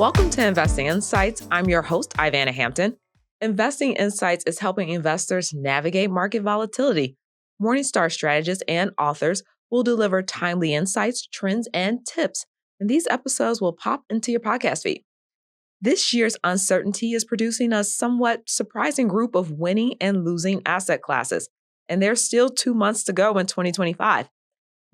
Welcome to Investing Insights. I'm your host, Ivana Hampton. Investing Insights is helping investors navigate market volatility. Morningstar strategists and authors will deliver timely insights, trends, and tips, and these episodes will pop into your podcast feed. This year's uncertainty is producing a somewhat surprising group of winning and losing asset classes, and there's still 2 months to go in 2025.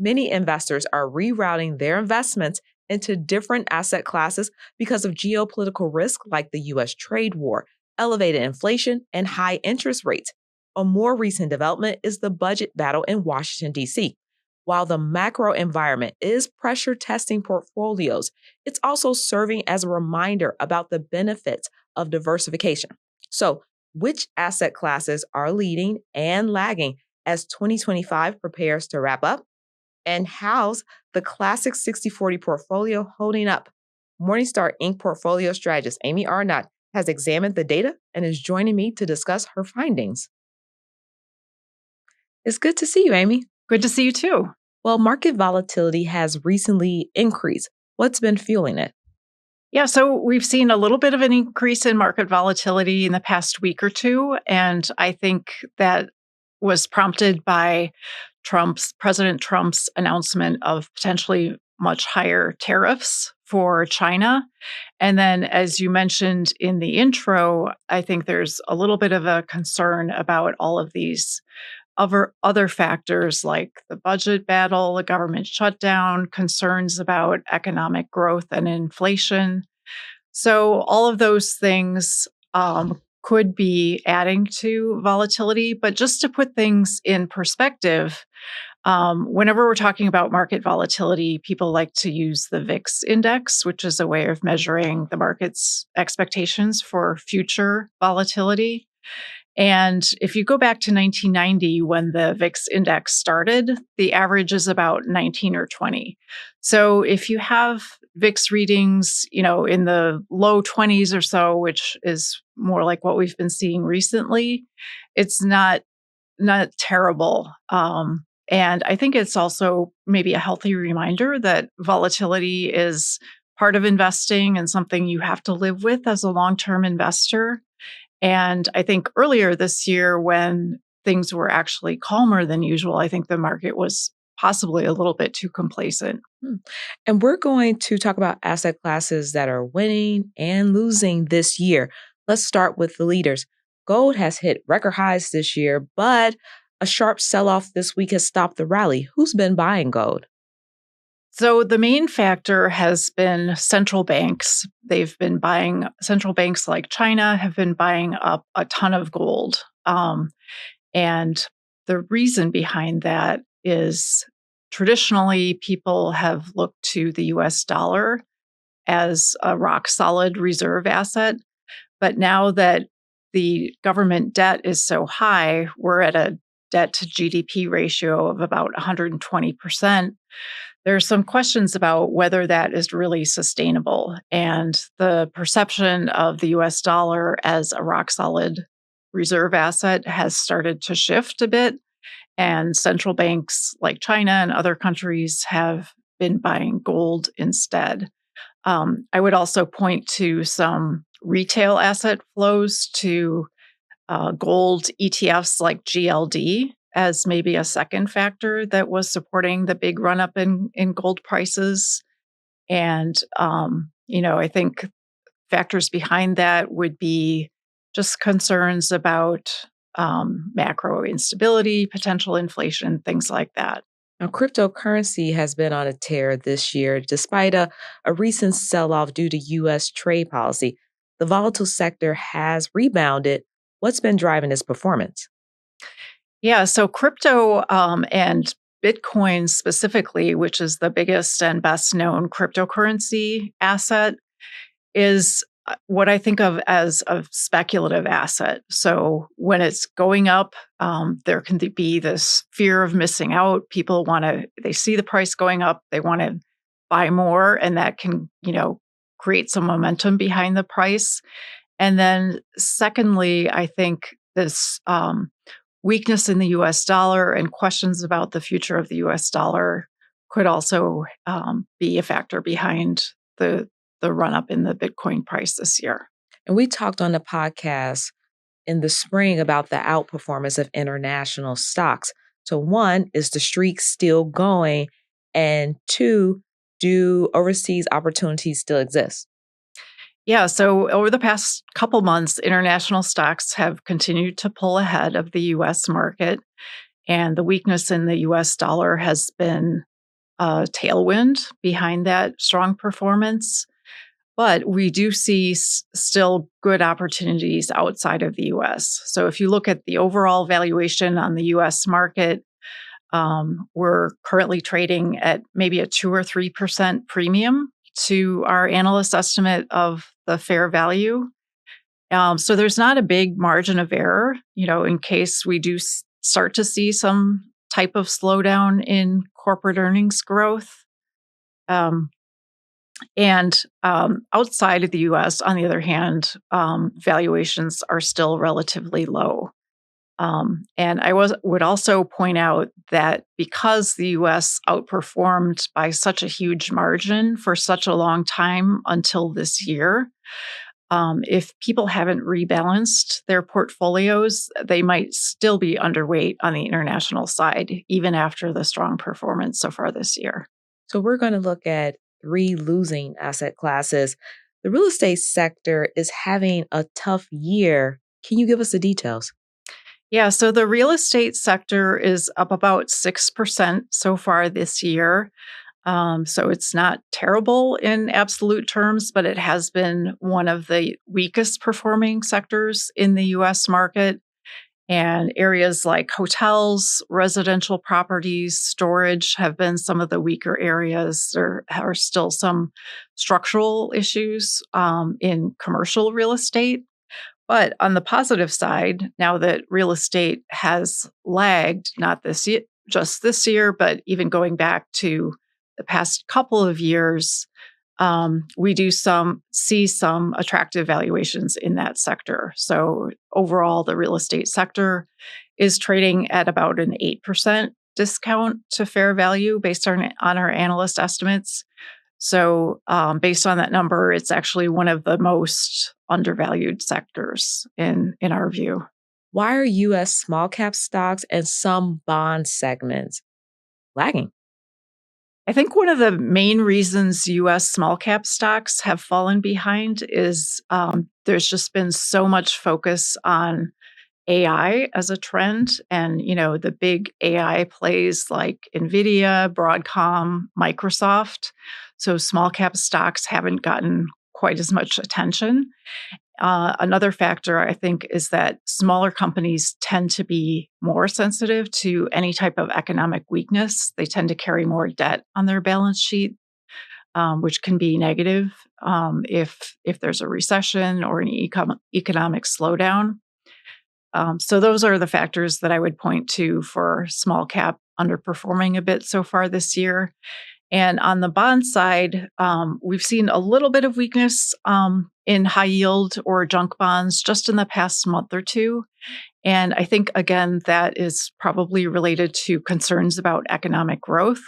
Many investors are rerouting their investments into different asset classes because of geopolitical risk like the US trade war, elevated inflation, and high interest rates. A more recent development is the budget battle in Washington, D.C. While the macro environment is pressure testing portfolios, it's also serving as a reminder about the benefits of diversification. So, which asset classes are leading and lagging as 2025 prepares to wrap up? And how's the classic 60/40 portfolio holding up? Morningstar Inc. portfolio strategist Amy Arnott has examined the data and is joining me to discuss her findings. It's good to see you, Amy. Good to see you too. Well, market volatility has recently increased. What's been fueling it? Yeah, so we've seen a little bit of an increase in market volatility in the past week or two, and I think that was prompted by President Trump's announcement of potentially much higher tariffs for China. And then, as you mentioned in the intro, I think there's a little bit of a concern about all of these other factors like the budget battle, the government shutdown, concerns about economic growth and inflation. So all of those things could be adding to volatility. But just to put things in perspective, whenever we're talking about market volatility, people like to use the VIX index, which is a way of measuring the market's expectations for future volatility. And if you go back to 1990, when the VIX index started, the average is about 19 or 20. So if you have VIX readings, in the low 20s or so, which is more like what we've been seeing recently, it's not terrible. And I think it's also maybe a healthy reminder that volatility is part of investing and something you have to live with as a long-term investor. And I think earlier this year, when things were actually calmer than usual, I think the market was possibly a little bit too complacent. And we're going to talk about asset classes that are winning and losing this year. Let's start with the leaders. Gold has hit record highs this year, but a sharp sell-off this week has stopped the rally. Who's been buying gold? So the main factor has been central banks. Central banks like China have been buying up a ton of gold. And the reason behind that is traditionally people have looked to the US dollar as a rock solid reserve asset. But now that the government debt is so high, we're at a debt to GDP ratio of about 120%. There are some questions about whether that is really sustainable. And the perception of the US dollar as a rock solid reserve asset has started to shift a bit. And central banks like China and other countries have been buying gold instead. I would also point to some retail asset flows to gold ETFs like GLD as maybe a second factor that was supporting the big run up in gold prices. And, I think factors behind that would be just concerns about macro instability, potential inflation, things like that. Now, cryptocurrency has been on a tear this year despite a recent sell-off due to US trade policy. The volatile sector has rebounded. What's been driving this performance? Yeah, so crypto and Bitcoin specifically, which is the biggest and best known cryptocurrency asset, is what I think of as a speculative asset. So when it's going up, there can be this fear of missing out. People they see the price going up, they want to buy more, and that can, create some momentum behind the price. And then secondly, I think this weakness in the US dollar and questions about the future of the US dollar could also be a factor behind the the run up in the Bitcoin price this year. And we talked on the podcast in the spring about the outperformance of international stocks. So, one, is the streak still going? And two, do overseas opportunities still exist? Yeah, so over the past couple months, international stocks have continued to pull ahead of the US market, and the weakness in the US dollar has been a tailwind behind that strong performance. But we do see still good opportunities outside of the US. So if you look at the overall valuation on the US market, we're currently trading at maybe a 2 or 3% premium to our analyst estimate of the fair value. So there's not a big margin of error, in case we do start to see some type of slowdown in corporate earnings growth. And outside of the US, on the other hand, valuations are still relatively low. And I would also point out that because the US outperformed by such a huge margin for such a long time until this year, if people haven't rebalanced their portfolios, they might still be underweight on the international side, even after the strong performance so far this year. So, we're going to look at three losing asset classes. The real estate sector is having a tough year. Can you give us the details? Yeah, so the real estate sector is up about 6% so far this year. So it's not terrible in absolute terms, but it has been one of the weakest performing sectors in the US market. And areas like hotels, residential properties, storage have been some of the weaker areas. There are still some structural issues in commercial real estate. But on the positive side, now that real estate has lagged, not this year, just this year, but even going back to the past couple of years, we do see some attractive valuations in that sector. So overall, the real estate sector is trading at about an 8% discount to fair value based on our analyst estimates. So based on that number, it's actually one of the most undervalued sectors in our view. Why are US small cap stocks and some bond segments lagging? I think one of the main reasons US small cap stocks have fallen behind is there's just been so much focus on AI as a trend. And, the big AI plays like NVIDIA, Broadcom, Microsoft. So small cap stocks haven't gotten quite as much attention. Another factor, I think, is that smaller companies tend to be more sensitive to any type of economic weakness. They tend to carry more debt on their balance sheet, which can be negative if there's a recession or an economic slowdown. So those are the factors that I would point to for small cap underperforming a bit so far this year. And on the bond side, we've seen a little bit of weakness in high yield or junk bonds just in the past month or two. And I think, again, that is probably related to concerns about economic growth.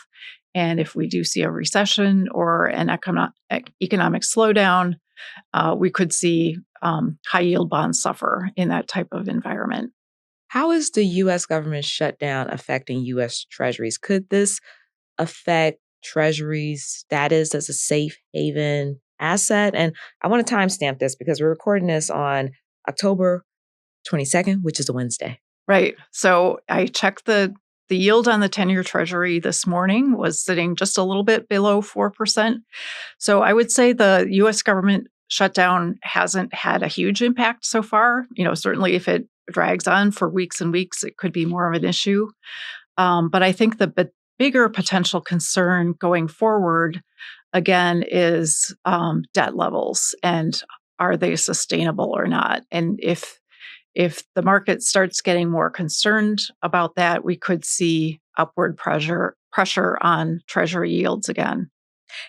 And if we do see a recession or an economic slowdown, we could see high yield bonds suffer in that type of environment. How is the US government shutdown affecting US Treasuries? Could this affect Treasury's status as a safe haven asset? And I want to timestamp this because we're recording this on October 22nd, which is a Wednesday. Right. So I checked the yield on the 10-year Treasury this morning was sitting just a little bit below 4%. So I would say the US government shutdown hasn't had a huge impact so far. Certainly if it drags on for weeks and weeks, it could be more of an issue. But I think the bigger potential concern going forward, again, is debt levels and are they sustainable or not? And if the market starts getting more concerned about that, we could see upward pressure on Treasury yields again.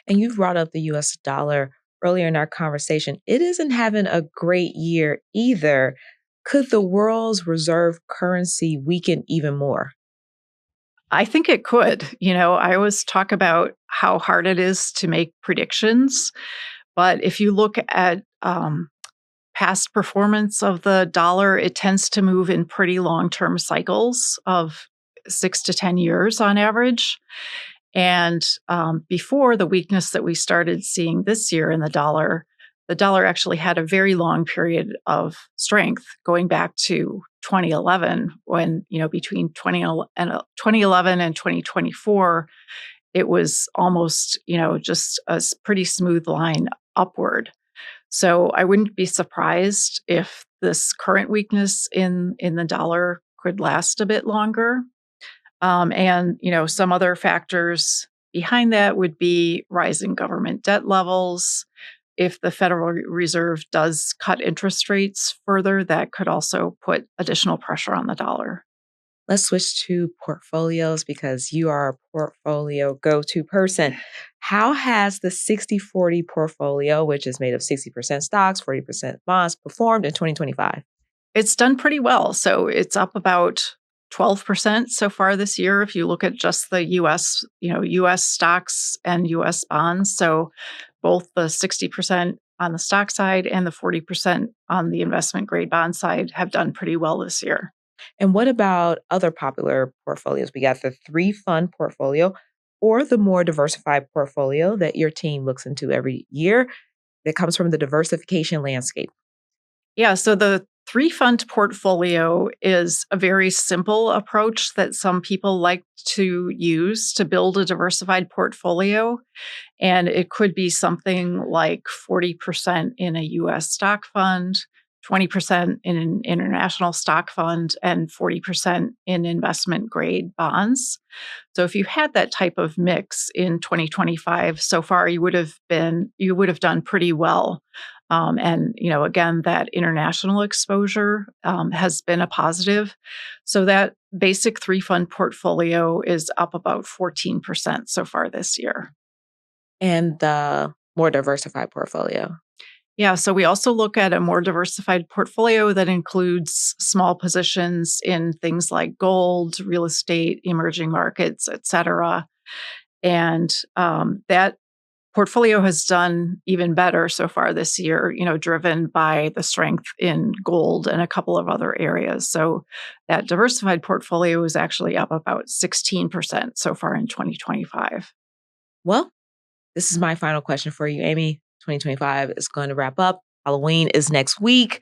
And you've brought up the US dollar earlier in our conversation. It isn't having a great year either. Could the world's reserve currency weaken even more? I think it could. I always talk about how hard it is to make predictions, But if you look at past performance of the dollar, it tends to move in pretty long-term cycles of 6 to 10 years on average. And before the weakness that we started seeing this year in the dollar actually had a very long period of strength going back to 2011 when, between 2011 and 2024, it was almost, just a pretty smooth line upward. So I wouldn't be surprised if this current weakness in the dollar could last a bit longer. And some other factors behind that would be rising government debt levels. If the Federal Reserve does cut interest rates further, that could also put additional pressure on the dollar. Let's switch to portfolios because you are a portfolio go-to person. How has the 60/40 portfolio, which is made of 60% stocks, 40% bonds, performed in 2025? It's done pretty well. So it's up about 12% so far this year if you look at just the US stocks and US bonds. So both the 60% on the stock side and the 40% on the investment grade bond side have done pretty well this year. And what about other popular portfolios? We got the three-fund portfolio or the more diversified portfolio that your team looks into every year that comes from the Diversification Landscape. Yeah, so the three-fund portfolio is a very simple approach that some people like to use to build a diversified portfolio. And it could be something like 40% in a US stock fund, 20% in an international stock fund, and 40% in investment grade bonds. So if you had that type of mix in 2025 so far, you would have done pretty well. And again, that international exposure has been a positive. So that basic three-fund portfolio is up about 14% so far this year. And the more diversified portfolio. Yeah, so we also look at a more diversified portfolio that includes small positions in things like gold, real estate, emerging markets, et cetera. And that portfolio has done even better so far this year, driven by the strength in gold and a couple of other areas. So that diversified portfolio is actually up about 16% so far in 2025. Well, this is my final question for you, Amy. 2025 is going to wrap up. Halloween is next week.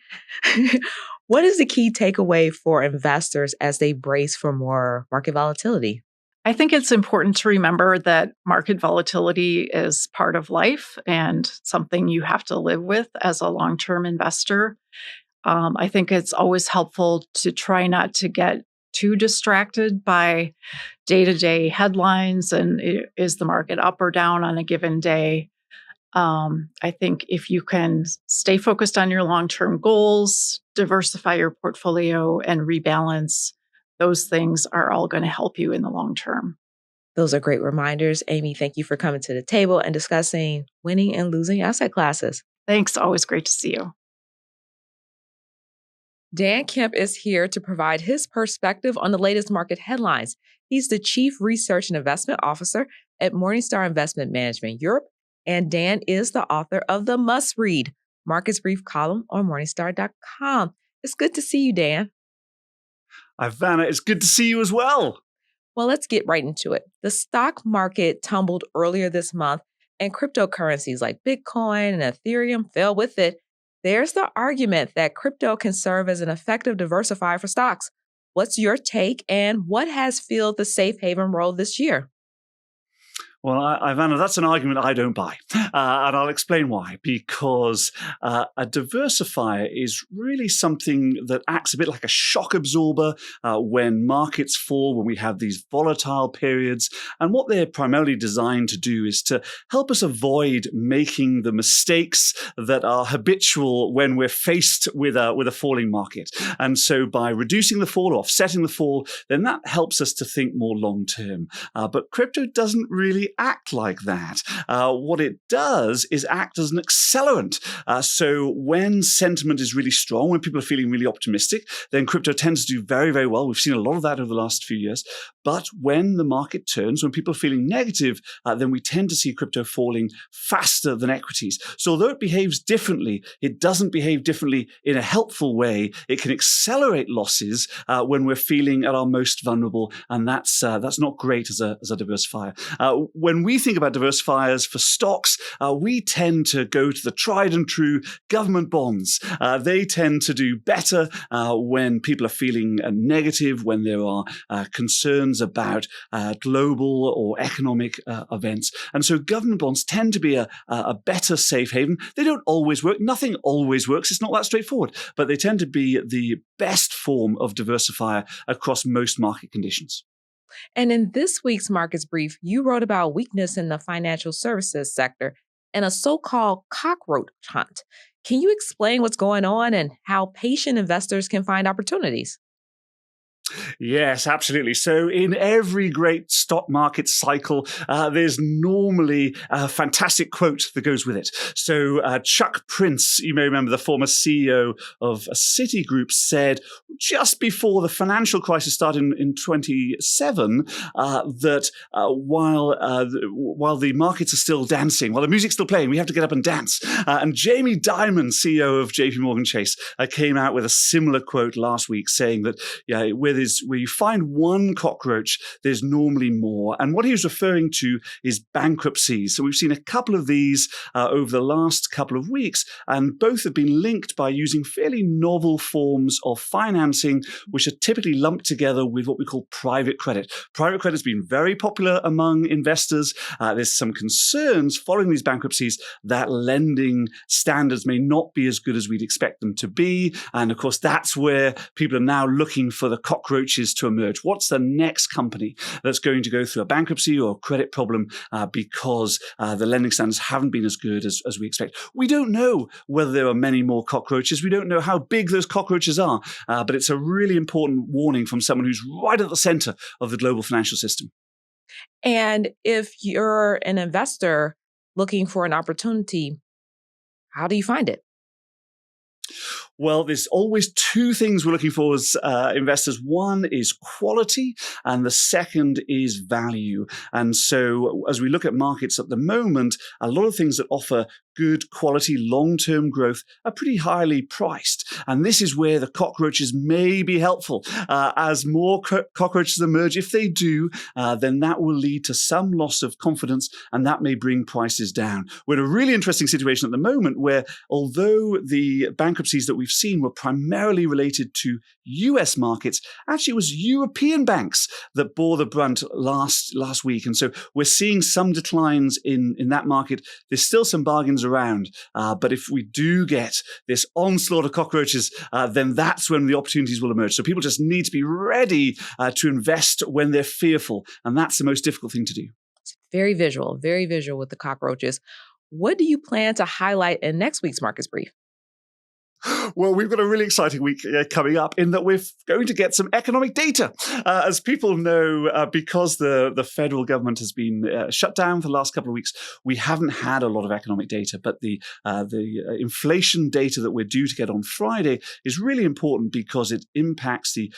What is the key takeaway for investors as they brace for more market volatility? I think it's important to remember that market volatility is part of life and something you have to live with as a long-term investor. I think it's always helpful to try not to get too distracted by day-to-day headlines and is the market up or down on a given day. I think if you can stay focused on your long-term goals, diversify your portfolio, and rebalance, those things are all going to help you in the long term. Those are great reminders. Amy, thank you for coming to the table and discussing winning and losing asset classes. Thanks. Always great to see you. Dan Kemp is here to provide his perspective on the latest market headlines. He's the Chief Research and Investment Officer at Morningstar Investment Management Europe, and Dan is the author of the must-read Markets Brief column on Morningstar.com. It's good to see you, Dan. Ivana, it's good to see you as well. Well, let's get right into it. The stock market tumbled earlier this month, and cryptocurrencies like Bitcoin and Ethereum fell with it. There's the argument that crypto can serve as an effective diversifier for stocks. What's your take, and what has filled the safe haven role this year? Well, Ivana, that's an argument I don't buy. And I'll explain why. Because a diversifier is really something that acts a bit like a shock absorber when markets fall, when we have these volatile periods. And what they're primarily designed to do is to help us avoid making the mistakes that are habitual when we're faced with a falling market. And so by reducing the fall, or offsetting the fall, then that helps us to think more long term. But crypto doesn't really act like that. What it does is act as an accelerant. So when sentiment is really strong, when people are feeling really optimistic, then crypto tends to do very, very well. We've seen a lot of that over the last few years. But when the market turns, when people are feeling negative, then we tend to see crypto falling faster than equities. So although it behaves differently, it doesn't behave differently in a helpful way. It can accelerate losses when we're feeling at our most vulnerable, and that's not great as a diversifier. When we think about diversifiers for stocks, we tend to go to the tried and true government bonds. They tend to do better when people are feeling negative, when there are concerns about global or economic events. And so government bonds tend to be a better safe haven. They don't always work. Nothing always works. It's not that straightforward. But they tend to be the best form of diversifier across most market conditions. And in this week's Markets Brief, you wrote about weakness in the financial services sector and a so-called cockroach hunt. Can you explain what's going on and how patient investors can find opportunities? Yes, absolutely. So in every great stock market cycle, there's normally a fantastic quote that goes with it. So Chuck Prince, you may remember the former CEO of Citigroup, said just before the financial crisis started in 27 that while the markets are still dancing, while the music's still playing, we have to get up and dance. And Jamie Dimon, CEO of JPMorgan Chase, came out with a similar quote last week saying that where you find one cockroach, there's normally more. And what he was referring to is bankruptcies. So we've seen a couple of these over the last couple of weeks, and both have been linked by using fairly novel forms of financing, which are typically lumped together with what we call private credit. Private credit has been very popular among investors. There's some concerns following these bankruptcies that lending standards may not be as good as we'd expect them to be. And of course, that's where people are now looking for the cockroaches to emerge. What's the next company that's going to go through a bankruptcy or a credit problem because the lending standards haven't been as good as we expect? We don't know whether there are many more cockroaches. We don't know how big those cockroaches are, but it's a really important warning from someone who's right at the center of the global financial system. And if you're an investor looking for an opportunity, how do you find it? Well, there's always two things we're looking for as investors. One is quality, and the second is value. And so as we look at markets at the moment, a lot of things that offer good quality long-term growth are pretty highly priced. And this is where the cockroaches may be helpful. As more cockroaches emerge, if they do, then that will lead to some loss of confidence, and that may bring prices down. We're in a really interesting situation at the moment where, although the bankruptcies that we've seen were primarily related to US markets, actually it was European banks that bore the brunt last week. And so we're seeing some declines in that market. There's still some bargains around. But if we do get this onslaught of cockroaches, then that's when the opportunities will emerge. So people just need to be ready to invest when they're fearful. And that's the most difficult thing to do. It's very visual with the cockroaches. What do you plan to highlight in next week's Markets Brief? Well, we've got a really exciting week coming up in that we're going to get some economic data. As people know, because the federal government has been shut down for the last couple of weeks, we haven't had a lot of economic data. But the inflation data that we're due to get on Friday is really important because it impacts the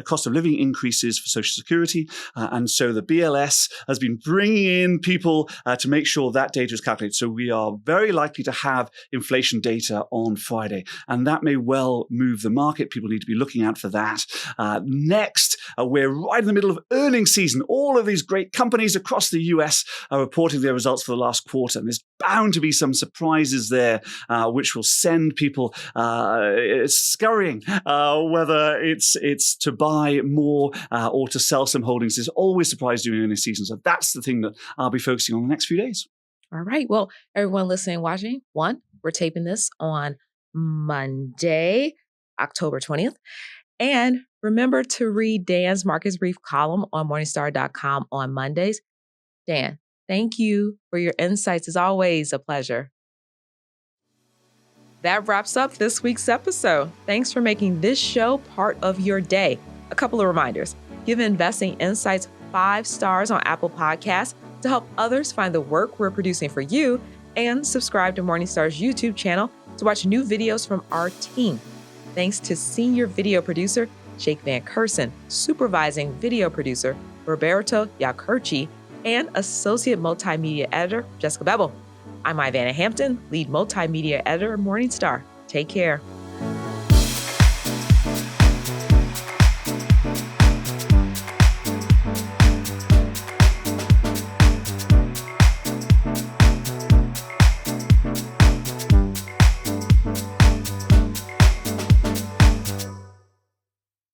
cost of living increases for Social Security. And so the BLS has been bringing in people to make sure that data is calculated. So we are very likely to have inflation data on Friday, and that may well move the market. People need to be looking out for that. Next, we're right in the middle of earnings season. All of these great companies across the US are reporting their results for the last quarter, and there's bound to be some surprises there, which will send people scurrying, whether it's to buy more or to sell some holdings. There's always surprise during earnings season, so that's the thing that I'll be focusing on the next few days. All right. Well, everyone listening, watching, we're taping this on Monday, October 20th. And remember to read Dan's Markets Brief column on Morningstar.com on Mondays. Dan, thank you for your insights. As always, a pleasure. That wraps up this week's episode. Thanks for making this show part of your day. A couple of reminders. Give Investing Insights 5 stars on Apple Podcasts to help others find the work we're producing for you, and subscribe to Morningstar's YouTube channel to watch new videos from our team. Thanks to senior video producer Jake Van Kersen, supervising video producer Roberto Yakurchi, and associate multimedia editor Jessica Bebel. I'm Ivana Hampton, lead multimedia editor at Morningstar. Take care.